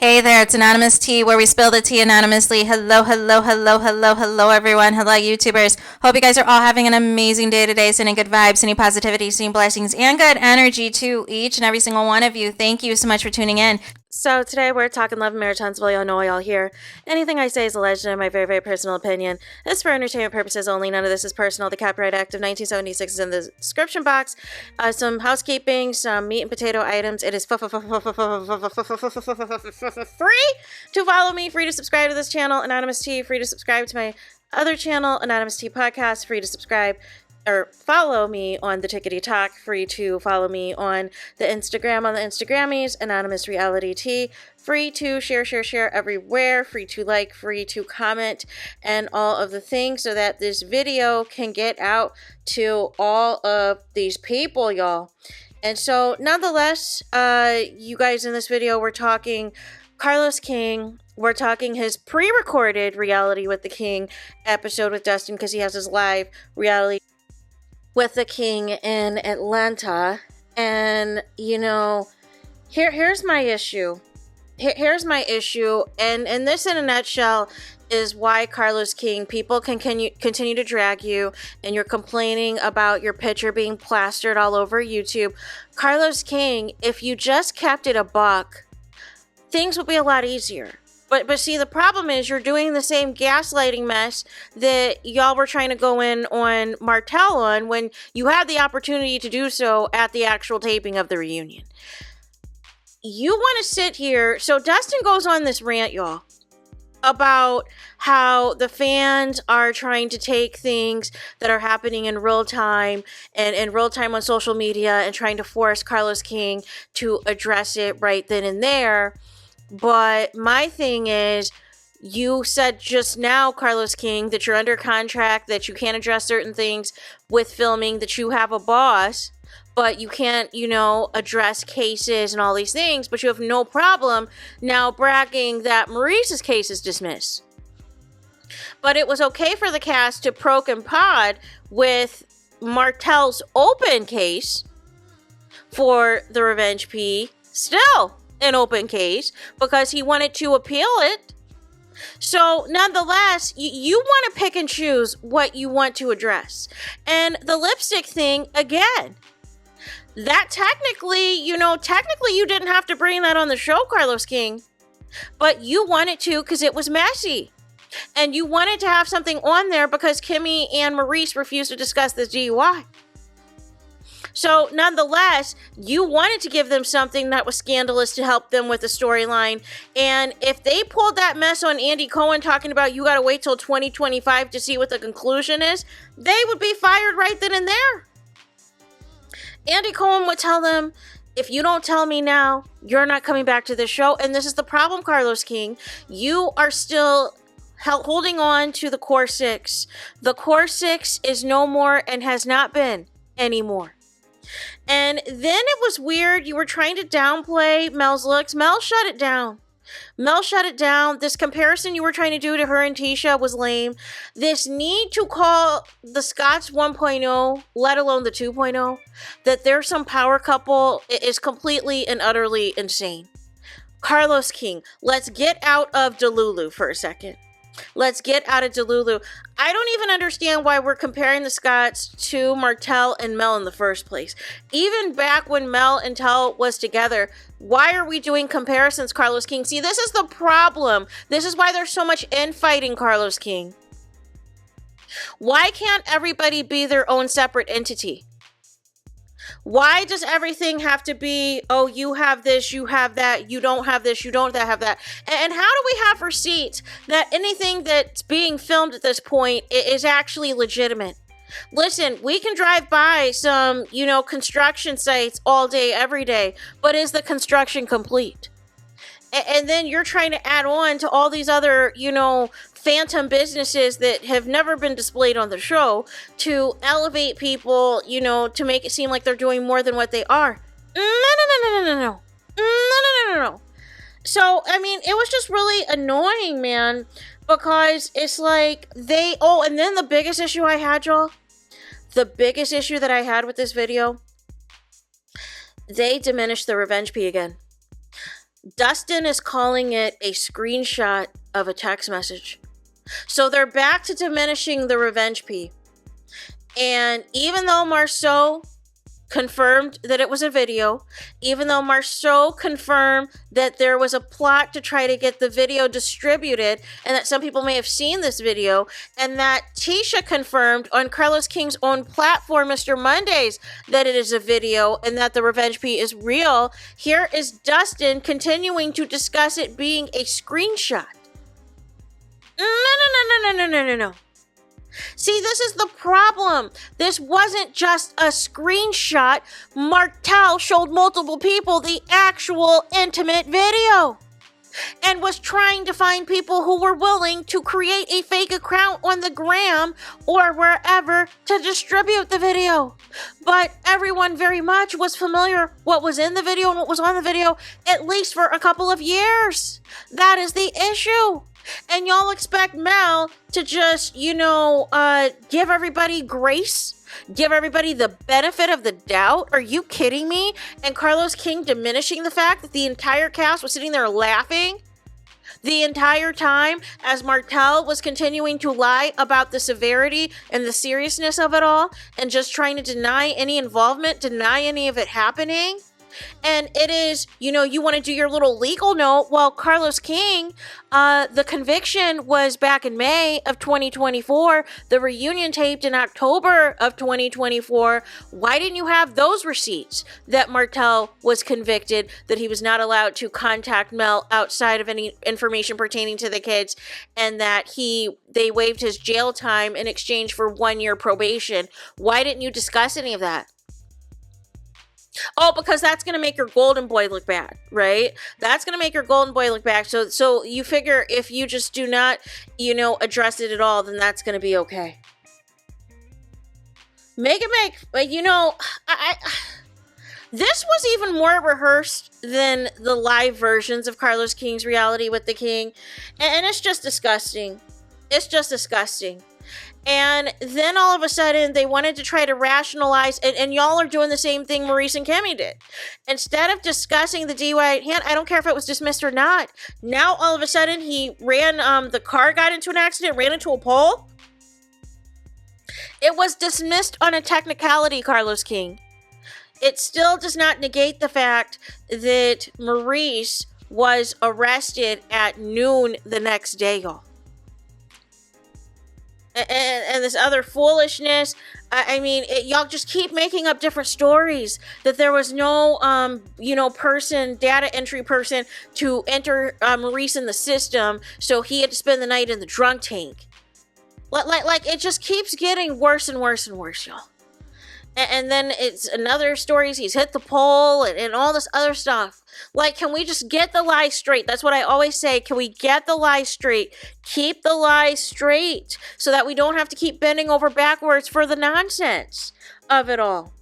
Hey there, it's Anonymous Tea, where we spill the tea anonymously. Hello, hello, hello, hello, hello, everyone. Hello, YouTubers. Hope you guys are all having an amazing day today, sending good vibes, sending positivity, sending blessings, and good energy to each and every single one of you. Thank you so much for tuning in. So today we're talking love and marriage, Huntsville. Y'all know y'all here. Anything I say is alleged and my very, very personal opinion. This is for entertainment purposes only. None of this is personal. The Copyright Act of 1976 is in the description box. Some housekeeping, some meat and potato items. It is free to follow me, free to subscribe to this channel, Anonymous Tea, free to subscribe to my other channel, Anonymous Tea Podcast, free to subscribe or follow me on the Tickety Talk, free to follow me on the Instagram, on the Instagrammies, Anonymous Reality Tea, free to share everywhere, free to like, free to comment, and all of the things so that this video can get out to all of these people, y'all. And so, nonetheless, you guys, in this video, we're talking Carlos King. We're talking his pre-recorded Reality with the King episode with Dustin, because he has his live Reality with the King in Atlanta. And, you know, here's my issue. Here's my issue. And this, in a nutshell, is why Carlos King, people can continue to drag you, and you're complaining about your picture being plastered all over YouTube. Carlos King, if you just kept it a buck, things would be a lot easier. But see, the problem is you're doing the same gaslighting mess that y'all were trying to go in on Martell on when you had the opportunity to do so at the actual taping of the reunion. You want to sit here. So Dustin goes on this rant, y'all, about how the fans are trying to take things that are happening in real time and in real time on social media and trying to force Carlos King to address it right then and there. But my thing is, you said just now, Carlos King, that you're under contract, that you can't address certain things with filming, that you have a boss, but you can't, you know, address cases and all these things, but you have no problem now bragging that Maurice's case is dismissed. But it was okay for the cast to poke and pod with Martell's open case for the Revenge P, still an open case, because he wanted to appeal it. So nonetheless, you want to pick and choose what you want to address. And the lipstick thing, again, that technically you didn't have to bring that on the show, Carlos King, but you wanted to because it was messy. And you wanted to have something on there because Kimmy and Maurice refused to discuss this DUI. So, nonetheless, you wanted to give them something that was scandalous to help them with the storyline. And if they pulled that mess on Andy Cohen talking about you got to wait till 2025 to see what the conclusion is, they would be fired right then and there. Andy Cohen would tell them, if you don't tell me now, you're not coming back to this show. And this is the problem, Carlos King. You are still holding on to the Core 6. The Core 6 is no more and has not been anymore. And then it was weird. You were trying to downplay Mel's looks. Mel shut it down. Mel shut it down. This comparison you were trying to do to her and Tisha was lame. This need to call the Scotts 1.0, let alone the 2.0, that they're some power couple, is completely and utterly insane. Carlos King, let's get out of Delulu for a second. Let's get out of Delulu. I don't even understand why we're comparing the Scotts to Martell and Mel in the first place. Even back when Mel and Tell was together, why are we doing comparisons, Carlos King? See, this is the problem. This is why there's so much infighting, Carlos King. Why can't everybody be their own separate entity? Why does everything have to be, oh, you have this, you have that, you don't have this, you don't have that? And how do we have receipts that anything that's being filmed at this point is actually legitimate? Listen, we can drive by some, construction sites all day, every day, but is the construction complete? And then you're trying to add on to all these other, phantom businesses that have never been displayed on the show to elevate people, to make it seem like they're doing more than what they are. No. So, I mean, it was just really annoying, man, because it's like and then the biggest issue I had, y'all, the biggest issue that I had with this video, they diminished the Revenge P again. Dustin is calling it a screenshot of a text message. So they're back to diminishing the revenge P. And even though Marceau confirmed that it was a video, even though Marceau confirmed that there was a plot to try to get the video distributed, and that some people may have seen this video, and that Tisha confirmed on Carlos King's own platform, Mr. Mondays, that it is a video and that the revenge P is real, here is Dustin continuing to discuss it being a screenshot. No. See, this is the problem. This wasn't just a screenshot. Martell showed multiple people the actual intimate video and was trying to find people who were willing to create a fake account on the gram or wherever to distribute the video. But everyone very much was familiar what was in the video and what was on the video, at least for a couple of years. That is the issue. And y'all expect Mel to just, give everybody grace? Give everybody the benefit of the doubt? Are you kidding me? And Carlos King diminishing the fact that the entire cast was sitting there laughing the entire time as Martell was continuing to lie about the severity and the seriousness of it all and just trying to deny any involvement, deny any of it happening. And it is, you want to do your little legal note. Well, Carlos King, the conviction was back in May of 2024. The reunion taped in October of 2024. Why didn't you have those receipts that Martell was convicted, that he was not allowed to contact Mel outside of any information pertaining to the kids, and that they waived his jail time in exchange for 1 year probation? Why didn't you discuss any of that? Oh, because that's going to make your golden boy look bad, right? That's going to make your golden boy look bad. So you figure if you just do not, address it at all, then that's going to be okay. This was even more rehearsed than the live versions of Carlos King's Reality with the King. And it's just disgusting. It's just disgusting. And then all of a sudden, they wanted to try to rationalize, and y'all are doing the same thing Maurice and Kimmy did. Instead of discussing the DUI hand, I don't care if it was dismissed or not. Now, all of a sudden, he ran, the car got into an accident, ran into a pole. It was dismissed on a technicality, Carlos King. It still does not negate the fact that Maurice was arrested at noon the next day, y'all. And this other foolishness. Y'all just keep making up different stories that there was no, data entry person to enter Maurice in the system, so he had to spend the night in the drunk tank. Like it just keeps getting worse and worse and worse, y'all. And then it's another stories. He's hit the pole and all this other stuff. Like, can we just get the lie straight? That's what I always say. Can we get the lie straight? Keep the lie straight so that we don't have to keep bending over backwards for the nonsense of it all.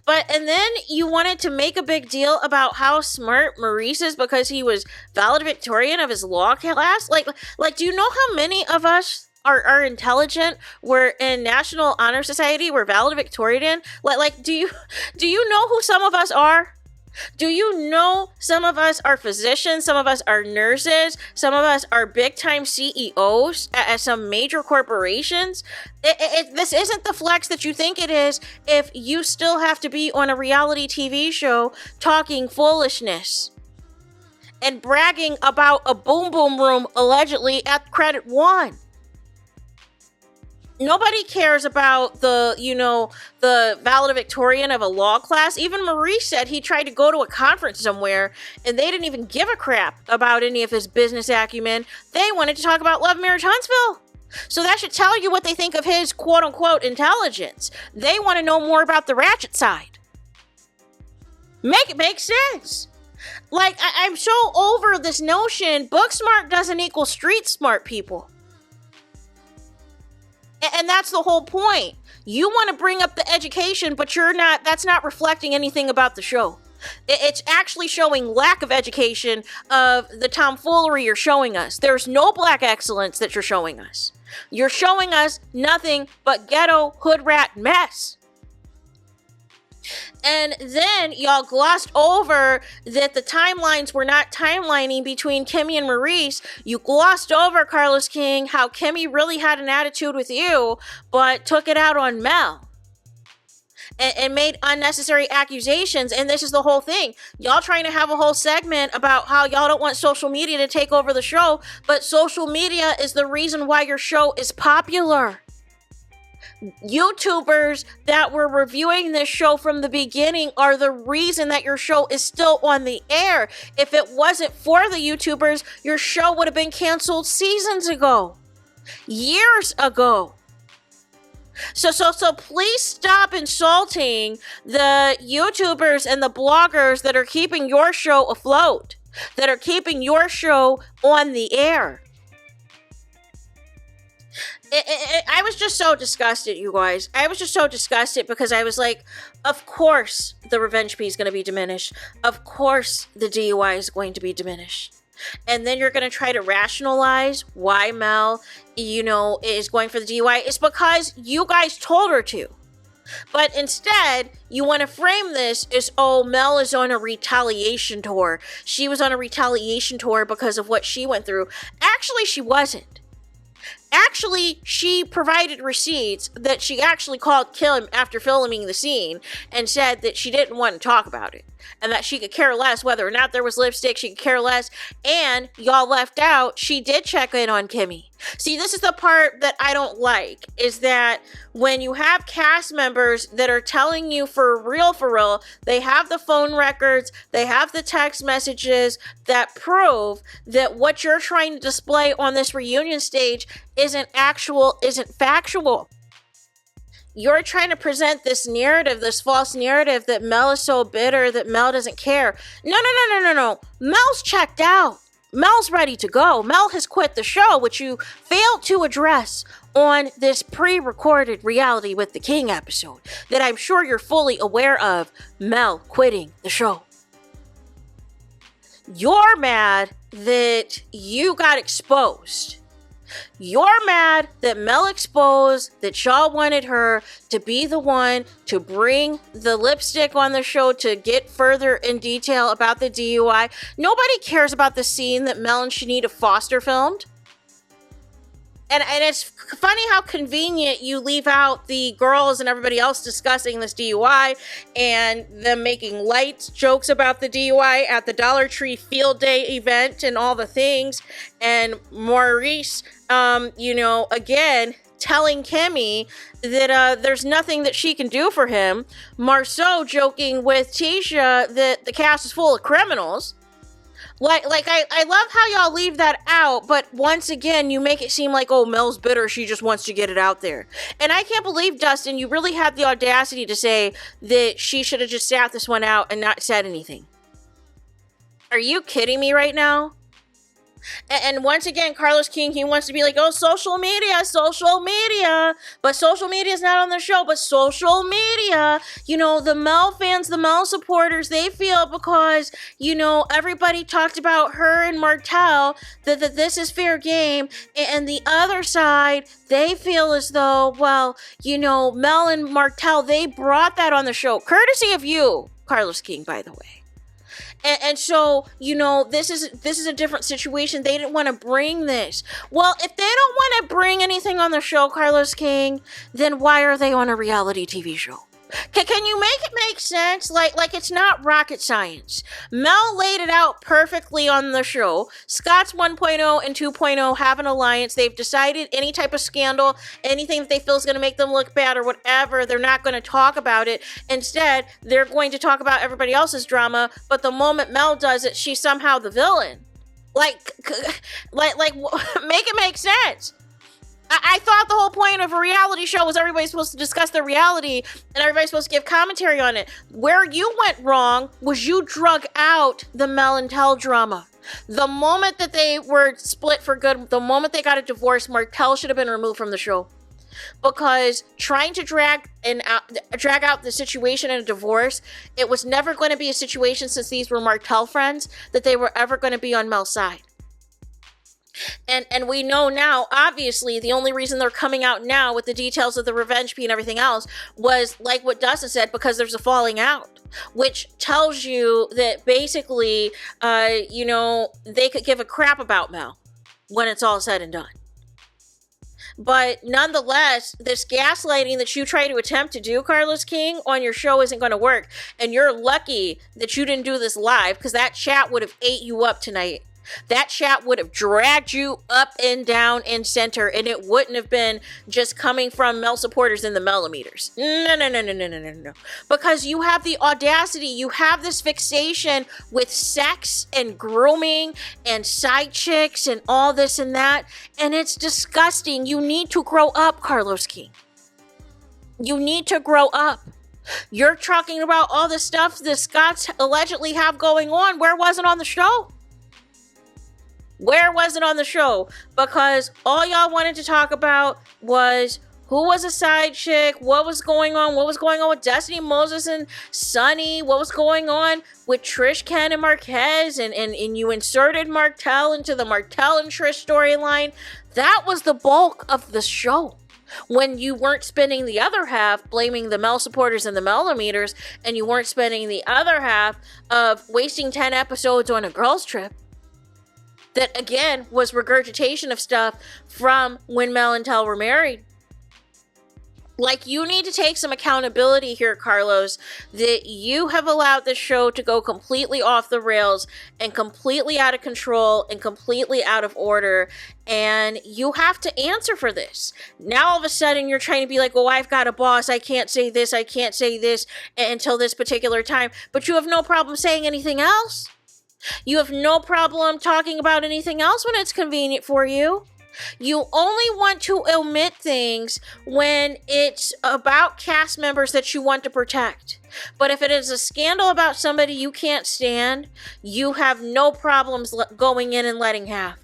And then you wanted to make a big deal about how smart Maurice is because he was valedictorian of his law class. Like, do you know how many of us are intelligent? We're in National Honor Society. We're valedictorian. Do you know who some of us are? Do you know some of us are physicians? Some of us are nurses. Some of us are big-time CEOs at some major corporations. This isn't the flex that you think it is if you still have to be on a reality TV show talking foolishness and bragging about a boom boom room allegedly at Credit One. Nobody cares about the valedictorian of a law class. Even Maurice said he tried to go to a conference somewhere and they didn't even give a crap about any of his business acumen. They wanted to talk about Love, Marriage, Huntsville. So that should tell you what they think of his quote unquote intelligence. They want to know more about the ratchet side. Make it make sense. I'm so over this notion book smart doesn't equal street smart, people. And that's the whole point. You want to bring up the education, but that's not reflecting anything about the show. It's actually showing lack of education of the tomfoolery you're showing us. There's no black excellence that you're showing us. You're showing us nothing but ghetto hood rat mess. And then y'all glossed over that the timelines were not timelining between Kimmy and Maurice. You glossed over, Carlos King, how Kimmy really had an attitude with you, but took it out on Mel. And made unnecessary accusations. And this is the whole thing. Y'all trying to have a whole segment about how y'all don't want social media to take over the show, but social media is the reason why your show is popular. YouTubers that were reviewing this show from the beginning are the reason that your show is still on the air. If it wasn't for the YouTubers, your show would have been canceled seasons ago, years ago. So please stop insulting the YouTubers and the bloggers that are keeping your show afloat, that are keeping your show on the air. I was just so disgusted, you guys. I was just so disgusted because I was like, of course the revenge P is going to be diminished. Of course the DUI is going to be diminished. And then you're going to try to rationalize why Mel, is going for the DUI. It's because you guys told her to. But instead, you want to frame this as, oh, Mel is on a retaliation tour. She was on a retaliation tour because of what she went through. Actually, she wasn't. Actually, she provided receipts that she actually called Kim after filming the scene and said that she didn't want to talk about it and that she could care less whether or not there was lipstick. She could care less. And y'all left out, she did check in on Kimmy. See, this is the part that I don't like, is that when you have cast members that are telling you for real, they have the phone records, they have the text messages that prove that what you're trying to display on this reunion stage isn't factual. You're trying to present this narrative, this false narrative that Mel is so bitter, that Mel doesn't care. No. Mel's checked out. Mel's ready to go. Mel has quit the show, which you failed to address on this pre-recorded Reality with the King episode that I'm sure you're fully aware of. Mel quitting the show. You're mad that you got exposed. You're mad that Mel exposed that y'all wanted her to be the one to bring the lipstick on the show to get further in detail about the DUI. Nobody cares about the scene that Mel and Shanita Foster filmed. And it's funny how convenient you leave out the girls and everybody else discussing this DUI and them making light jokes about the DUI at the Dollar Tree Field Day event and all the things. And Maurice, again, telling Kimmy that there's nothing that she can do for him. Marceau joking with Tisha that the cast is full of criminals. I love how y'all leave that out, but once again, you make it seem like, oh, Mel's bitter, she just wants to get it out there. And I can't believe, Dustin, you really had the audacity to say that she should have just sat this one out and not said anything. Are you kidding me right now? And once again, Carlos King, he wants to be like, oh, social media. But social media is not on the show, but social media. The Mel fans, the Mel supporters, they feel because, everybody talked about her and Martell, that this is fair game. And the other side, they feel as though, well, Mel and Martell, they brought that on the show. Courtesy of you, Carlos King, by the way. And so, this is a different situation. They didn't want to bring this. Well, if they don't want to bring anything on the show, Carlos King, then why are they on a reality TV show? Can you make it make sense? Like it's not rocket science. Mel laid it out perfectly on the show. Scott's 1.0 and 2.0 have an alliance. They've decided any type of scandal, anything that they feel is going to make them look bad or whatever, they're not going to talk about it. Instead, they're going to talk about everybody else's drama. But the moment Mel does it, she's somehow the villain. Make it make sense. I thought the whole point of a reality show was everybody's supposed to discuss their reality and everybody's supposed to give commentary on it. Where you went wrong was you drug out the Mel and Tell drama. The moment that they were split for good, the moment they got a divorce, Martell should have been removed from the show. Because trying to drag out the situation in a divorce, it was never going to be a situation, since these were Martell friends, that they were ever going to be on Mel's side. And we know now, obviously, the only reason they're coming out now with the details of the revenge P and everything else was, like what Dustin said, because there's a falling out, which tells you that basically, they could give a crap about Mel when it's all said and done. But nonetheless, this gaslighting that you try to attempt to do, Carlos King, on your show isn't going to work. And you're lucky that you didn't do this live, because that chat would have ate you up tonight. That chat would have dragged you up and down and center, and it wouldn't have been just coming from Mel supporters in the millimeters. No. Because you have the audacity, you have this fixation with sex and grooming and side chicks and all this and that, and it's disgusting. You need to grow up, Carlos King. You need to grow up. You're talking about all the stuff the Scotts allegedly have going on. Where was it on the show? Where was it on the show? Because all y'all wanted to talk about was who was a side chick, what was going on with Destiny Moses and Sonny, what was going on with Trish, Ken, and Marquez, and you inserted Martell into the Martell and Trish storyline. That was the bulk of the show. When you weren't spending the other half blaming the Mel supporters and the millimeters, and you weren't spending the other half of wasting 10 episodes on a girls' trip. That, again, was regurgitation of stuff from when Mel and Tel were married. Like, you need to take some accountability here, Carlos, that you have allowed this show to go completely off the rails and completely out of control and completely out of order. And you have to answer for this. Now, all of a sudden, you're trying to be like, oh, I've got a boss. I can't say this until this particular time. But you have no problem saying anything else. You have no problem talking about anything else when it's convenient for you. You only want to omit things when it's about cast members that you want to protect. But if it is a scandal about somebody you can't stand, you have no problems going in and letting have.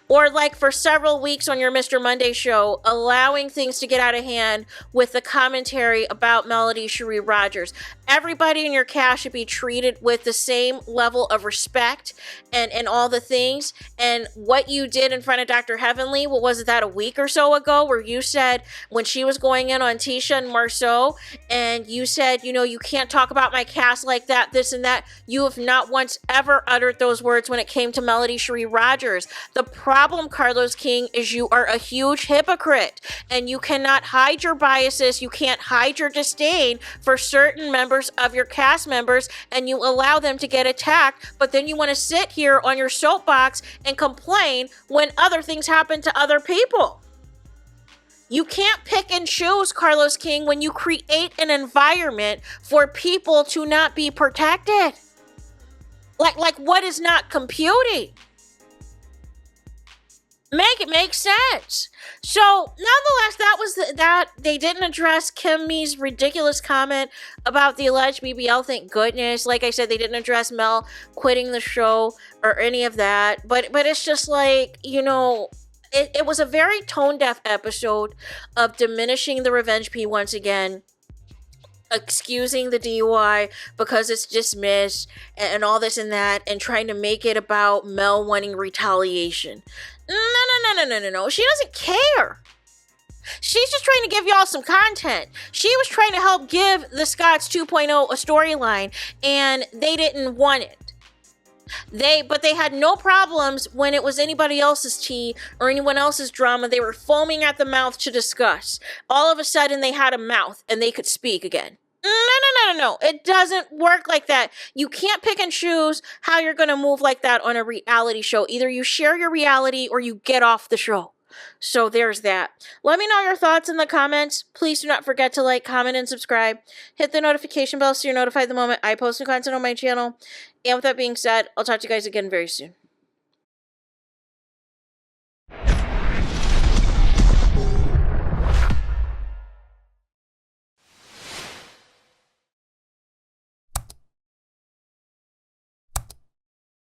Or like for several weeks on your Mr. Monday show, allowing things to get out of hand with the commentary about Melody Cherie Rogers. Everybody in your cast should be treated with the same level of respect and all the things. And what you did in front of Dr. Heavenly, what was it, that a week or so ago, where you said when she was going in on Tisha and Marceau, and you said, you can't talk about my cast like that, this and that. You have not once ever uttered those words when it came to Melody Cherie Rogers. The problem, Carlos King, is you are a huge hypocrite, and you cannot hide your biases. You can't hide your disdain for certain members of your cast members, and you allow them to get attacked, but then you want to sit here on your soapbox and complain when other things happen to other people. You can't pick and choose, Carlos King, when you create an environment for people to not be protected. Like what is not computing? Make it make sense. So, nonetheless, that was that. They didn't address Kimmy's ridiculous comment about the alleged BBL. Thank goodness. Like I said, they didn't address Mel quitting the show or any of that. But it's just like, it was a very tone-deaf episode of diminishing the Revenge P once again. Excusing the DUI because it's dismissed and all this and that, and trying to make it about Mel wanting retaliation. No. She doesn't care. She's just trying to give y'all some content. She was trying to help give the Scotts 2.0 a storyline, and they didn't want it. But they had no problems when it was anybody else's tea or anyone else's drama. They were foaming at the mouth to discuss. All of a sudden, they had a mouth and they could speak again. No. It doesn't work like that. You can't pick and choose how you're going to move like that on a reality show. Either you share your reality or you get off the show. So there's that. Let me know your thoughts in the comments. Please do not forget to like, comment, and subscribe. Hit the notification bell so you're notified the moment I post new content on my channel. And with that being said, I'll talk to you guys again very soon.